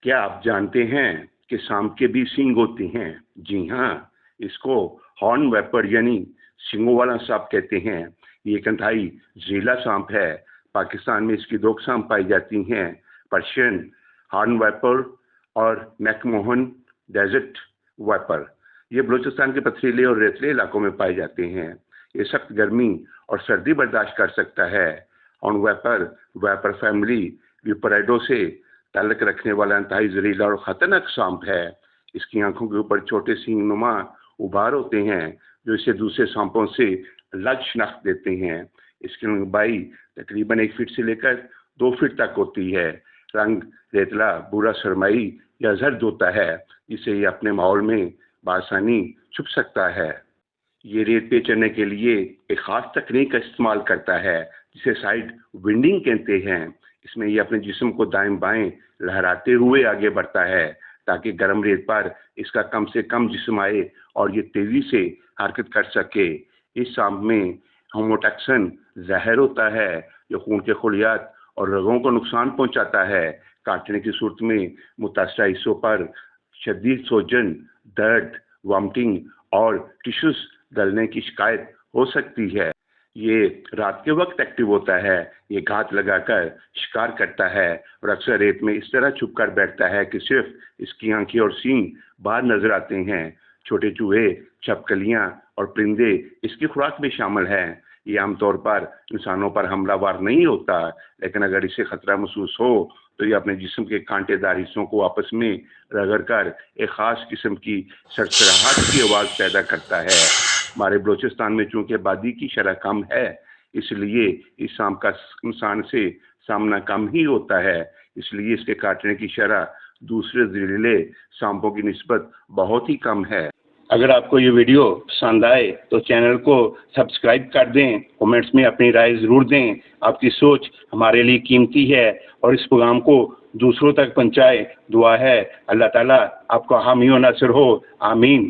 کیا آپ جانتے ہیں کہ سانپ کے بھی سینگ ہوتے ہیں؟ جی ہاں، اس کو ہارن ویپر یعنی سینگوں والا سانپ کہتے ہیں۔ یہ ایک انتہائی زہریلا سانپ ہے۔ پاکستان میں اس کی 2 اقسام پائی جاتی ہیں، پرشین ہارن ویپر اور میک موہن ڈیزرٹ ویپر۔ یہ بلوچستان کے پتھریلے اور ریتلے علاقوں میں پائے جاتے ہیں۔ یہ سخت گرمی اور سردی برداشت کر سکتا ہے۔ ہارن ویپر فیملی ویپرائڈو سے تعلق رکھنے والا انتہائی زہریلا اور خطرناک سانپ ہے۔ اس کی آنکھوں کے اوپر چھوٹے سینگ نما ابھار ہوتے ہیں جو اسے دوسرے سانپوں سے الگ شناخت دیتے ہیں۔ اس کی لمبائی تقریباً 1 فٹ سے لے کر 2 فٹ تک ہوتی ہے۔ رنگ ریتلا، بھورا سرمئی یا زرد ہوتا ہے، جسے یہ اپنے ماحول میں بآسانی چھپ سکتا ہے۔ یہ ریت پہ چلنے کے لیے ایک خاص تکنیک کا استعمال کرتا ہے جسے سائیڈ ونڈنگ کہتے ہیں۔ اس میں یہ اپنے جسم کو دائیں بائیں لہراتے ہوئے آگے بڑھتا ہے تاکہ گرم ریت پر اس کا کم سے کم جسم آئے اور یہ تیزی سے حرکت کر سکے۔ اس سانپ میں ہوموٹیکسن زہر ہوتا ہے جو خون کے خلیات اور رگوں کو نقصان پہنچاتا ہے۔ کاٹنے کی صورت میں متاثرہ حصوں پر شدید سوجن، درد، وامٹنگ اور ٹشوز گلنے کی شکایت ہو سکتی ہے۔ یہ رات کے وقت ایکٹیو ہوتا ہے۔ یہ گھات لگا کر شکار کرتا ہے اور اکثر ریت میں اس طرح چھپ کر بیٹھتا ہے کہ صرف اس کی آنکھیں اور سینگ باہر نظر آتے ہیں۔ چھوٹے چوہے، چھپکلیاں اور پرندے اس کی خوراک میں شامل ہیں۔ یہ عام طور پر انسانوں پر حملہ وار نہیں ہوتا، لیکن اگر اسے خطرہ محسوس ہو تو یہ اپنے جسم کے کانٹے دار حصوں کو آپس میں رگڑ کر ایک خاص قسم کی سرسراہٹ کی آواز پیدا کرتا ہے۔ ہمارے بلوچستان میں چونکہ آبادی کی شرح کم ہے، اس لیے اس سانپ کا انسان سے سامنا کم ہی ہوتا ہے، اس لیے اس کے کاٹنے کی شرح دوسرے زہریلے سانپوں کی نسبت بہت ہی کم ہے۔ اگر آپ کو یہ ویڈیو پسند آئے تو چینل کو سبسکرائب کر دیں، کومنٹس میں اپنی رائے ضرور دیں۔ آپ کی سوچ ہمارے لیے قیمتی ہے اور اس پیغام کو دوسروں تک پہنچائے۔ دعا ہے اللہ تعالیٰ آپ کو حامی و ناصر ہو، آمین۔